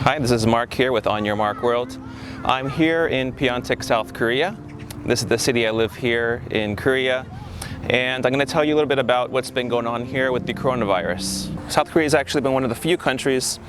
Hi, this is Mark here with On Your Mark World. I'm here in Pyeongtaek, South Korea. This is the city I live here in Korea, and I'm going to tell you a little bit about what's been going on here with the coronavirus. South Korea has actually been one of the few countries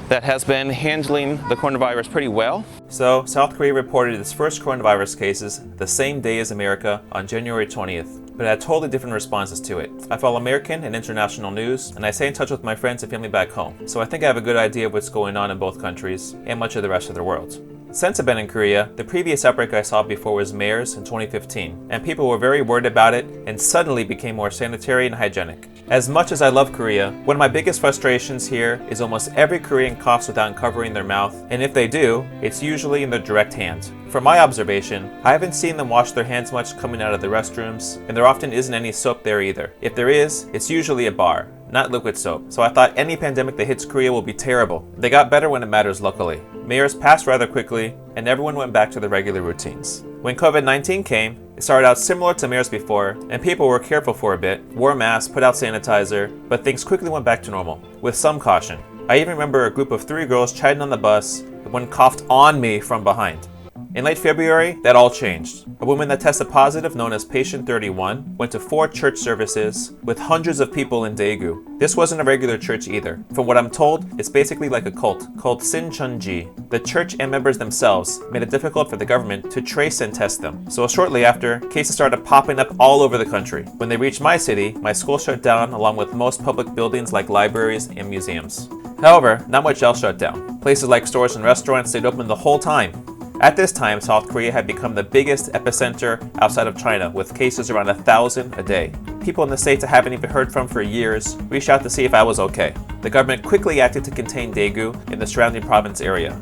that has been handling the coronavirus pretty well. So, South Korea reported its first coronavirus cases the same day as America on January 20th, but had totally different responses to it. I follow American and international news, and I stay in touch with my friends and family back home, so I think I have a good idea of what's going on in both countries and much of the rest of the world. Since I've been in Korea, the previous outbreak I saw before was MERS in 2015, and people were very worried about it and suddenly became more sanitary and hygienic. As much as I love Korea, one of my biggest frustrations here is almost every Korean coughs without covering their mouth, and if they do, it's usually in their direct hand. From my observation, I haven't seen them wash their hands much coming out of the restrooms, and there often isn't any soap there either. If there is, it's usually a bar, not liquid soap. So I thought any pandemic that hits Korea will be terrible. They got better when it matters luckily. MERS passed rather quickly, and everyone went back to their regular routines. When COVID-19 came, it started out similar to MERS before, and people were careful for a bit, wore masks, put out sanitizer, but things quickly went back to normal, with some caution. I even remember a group of 3 girls chatting on the bus, but one coughed on me from behind. In late February, that all changed. A woman that tested positive, known as Patient 31, went to 4 church services with hundreds of people in Daegu. This wasn't a regular church either. From what I'm told, it's basically like a cult called Sincheonji. The church and members themselves made it difficult for the government to trace and test them. So shortly after, cases started popping up all over the country. When they reached my city, my school shut down along with most public buildings like libraries and museums. However, not much else shut down. Places like stores and restaurants stayed open the whole time. At this time, South Korea had become the biggest epicenter outside of China, with cases around 1,000 a day. People in the states I haven't even heard from for years reached out to see if I was okay. The government quickly acted to contain Daegu in the surrounding province area.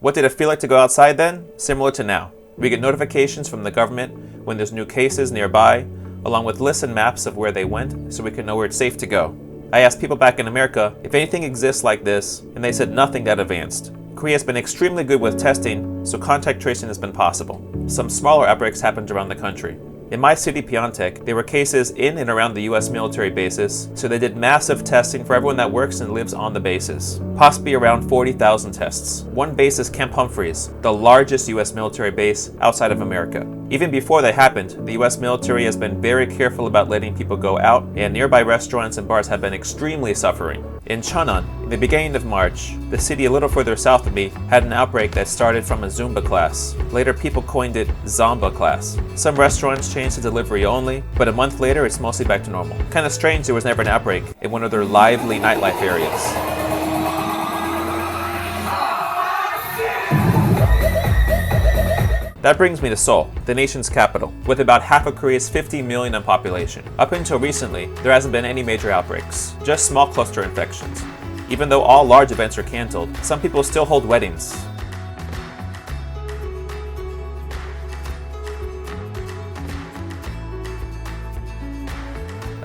What did it feel like to go outside then? Similar to now. We get notifications from the government when there's new cases nearby, along with lists and maps of where they went so we can know where it's safe to go. I asked people back in America if anything exists like this, and they said nothing that advanced. Korea has been extremely good with testing, so contact tracing has been possible. Some smaller outbreaks happened around the country. In my city, Pyeongtaek, there were cases in and around the US military bases, so they did massive testing for everyone that works and lives on the bases. Possibly around 40,000 tests. One base is Camp Humphreys, the largest US military base outside of America. Even before that happened, the US military has been very careful about letting people go out, and nearby restaurants and bars have been extremely suffering. In Cheonan, in the beginning of March, the city a little further south of me had an outbreak that started from a Zumba class. Later, people coined it Zomba class. Some restaurants changed to delivery only, but a month later, it's mostly back to normal. Kinda strange there was never an outbreak in one of their lively nightlife areas. That brings me to Seoul, the nation's capital, with about half of Korea's 50 million in population. Up until recently, there hasn't been any major outbreaks, just small cluster infections. Even though all large events are canceled, some people still hold weddings.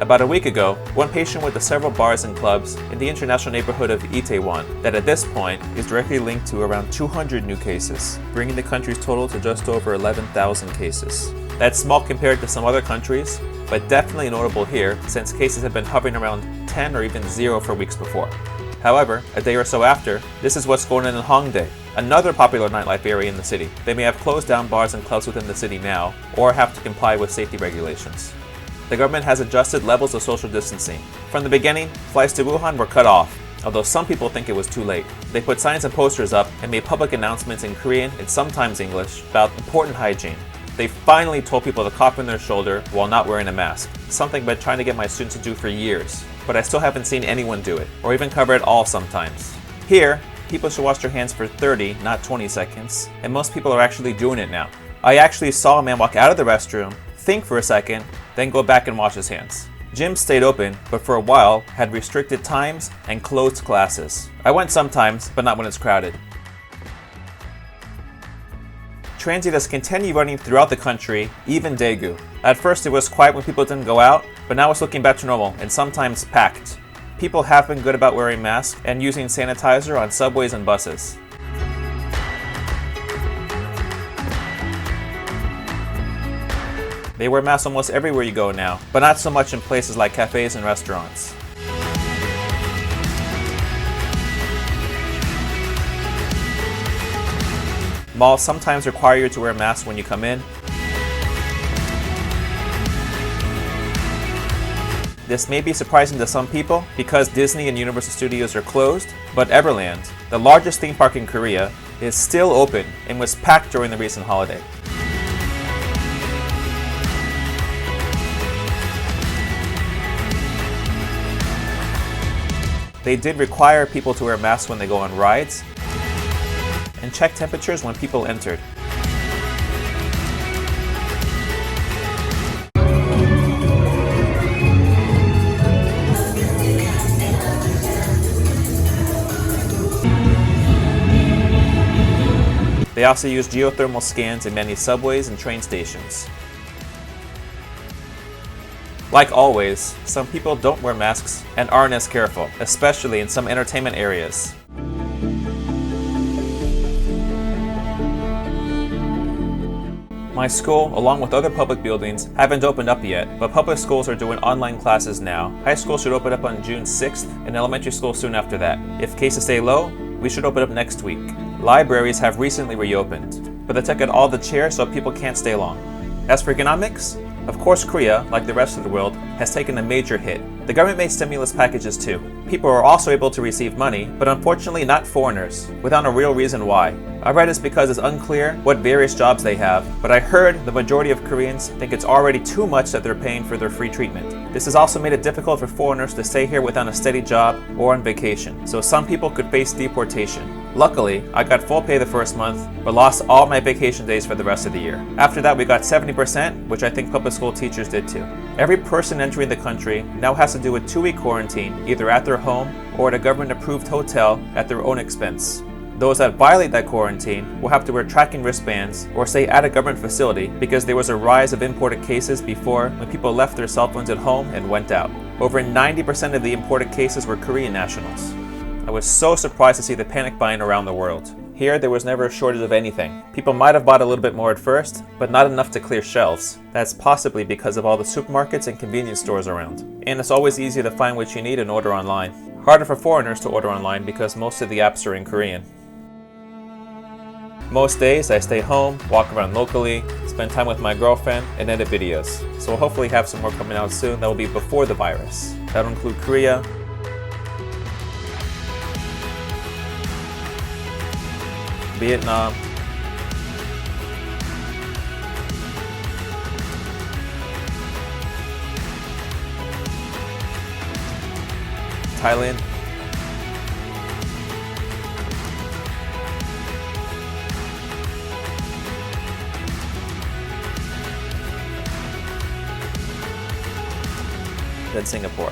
About a week ago, one patient went to several bars and clubs in the international neighborhood of Itaewon that at this point is directly linked to around 200 new cases, bringing the country's total to just over 11,000 cases. That's small compared to some other countries, but definitely notable here since cases have been hovering around 10 or even 0 for weeks before. However, a day or so after, this is what's going on in Hongdae, another popular nightlife area in the city. They may have closed down bars and clubs within the city now, or have to comply with safety regulations. The government has adjusted levels of social distancing. From the beginning, flights to Wuhan were cut off, although some people think it was too late. They put signs and posters up and made public announcements in Korean and sometimes English about important hygiene. They finally told people to cough in their shoulder while not wearing a mask, something I've been trying to get my students to do for years, but I still haven't seen anyone do it, or even cover it all sometimes. Here, people should wash their hands for 30, not 20 seconds, and most people are actually doing it now. I actually saw a man walk out of the restroom, think for a second, then go back and wash his hands. Gyms stayed open, but for a while had restricted times and closed classes. I went sometimes, but not when it's crowded. Transit has continued running throughout the country, even Daegu. At first it was quiet when people didn't go out, but now it's looking back to normal and sometimes packed. People have been good about wearing masks and using sanitizer on subways and buses. They wear masks almost everywhere you go now, but not so much in places like cafes and restaurants. Malls sometimes require you to wear masks when you come in. This may be surprising to some people because Disney and Universal Studios are closed, but Everland, the largest theme park in Korea, is still open and was packed during the recent holiday. They did require people to wear masks when they go on rides and check temperatures when people entered. They also use geothermal scans in many subways and train stations. Like always, some people don't wear masks and aren't as careful, especially in some entertainment areas. My school, along with other public buildings, haven't opened up yet, but public schools are doing online classes now. High school should open up on June 6th, and elementary school soon after that. If cases stay low, we should open up next week. Libraries have recently reopened, but they took out all the chairs so people can't stay long. As for economics, of course Korea, like the rest of the world, has taken a major hit. The government made stimulus packages too. People are also able to receive money, but unfortunately not foreigners, without a real reason why. I read it's because it's unclear what various jobs they have, but I heard the majority of Koreans think it's already too much that they're paying for their free treatment. This has also made it difficult for foreigners to stay here without a steady job or on vacation, so some people could face deportation. Luckily, I got full pay the first month, but lost all my vacation days for the rest of the year. After that, we got 70%, which I think public school teachers did too. Every person entering the country now has to do a 2-week quarantine, either at their home or at a government-approved hotel at their own expense. Those that violate that quarantine will have to wear tracking wristbands or stay at a government facility because there was a rise of imported cases before when people left their cell phones at home and went out. Over 90% of the imported cases were Korean nationals. I was so surprised to see the panic buying around the world. Here, there was never a shortage of anything. People might have bought a little bit more at first, but not enough to clear shelves. That's possibly because of all the supermarkets and convenience stores around. And it's always easier to find what you need and order online. Harder for foreigners to order online because most of the apps are in Korean. Most days, I stay home, walk around locally, spend time with my girlfriend, and edit videos. So we'll hopefully have some more coming out soon that will be before the virus. That'll include Korea, Vietnam, Thailand, then Singapore.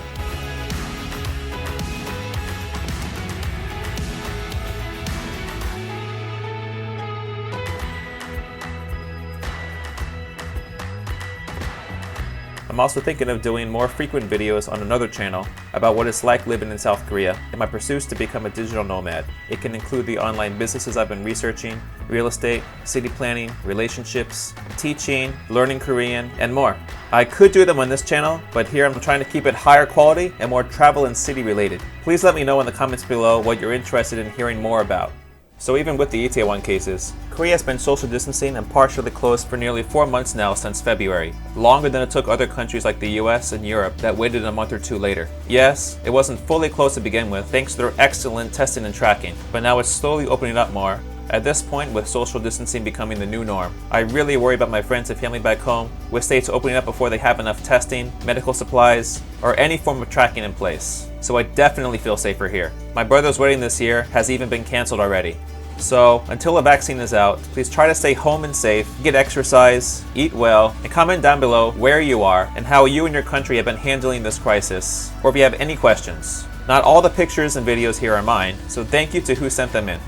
I'm also thinking of doing more frequent videos on another channel about what it's like living in South Korea in my pursuits to become a digital nomad. It can include the online businesses I've been researching, real estate, city planning, relationships, teaching, learning Korean, and more. I could do them on this channel, but here I'm trying to keep it higher quality and more travel and city related. Please let me know in the comments below what you're interested in hearing more about. So even with the Itaewon cases, Korea has been social distancing and partially closed for nearly 4 months now since February, longer than it took other countries like the US and Europe that waited a month or two later. Yes, it wasn't fully closed to begin with thanks to their excellent testing and tracking, but now it's slowly opening up more. At this point, with social distancing becoming the new norm, I really worry about my friends and family back home, with states opening up before they have enough testing, medical supplies, or any form of tracking in place. So I definitely feel safer here. My brother's wedding this year has even been canceled already. So, until a vaccine is out, please try to stay home and safe, get exercise, eat well, and comment down below where you are and how you and your country have been handling this crisis, or if you have any questions. Not all the pictures and videos here are mine, so thank you to who sent them in.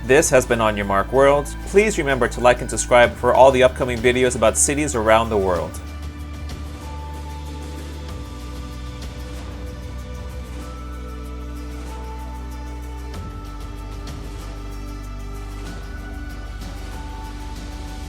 This has been On Your Mark World. Please remember to like and subscribe for all the upcoming videos about cities around the world.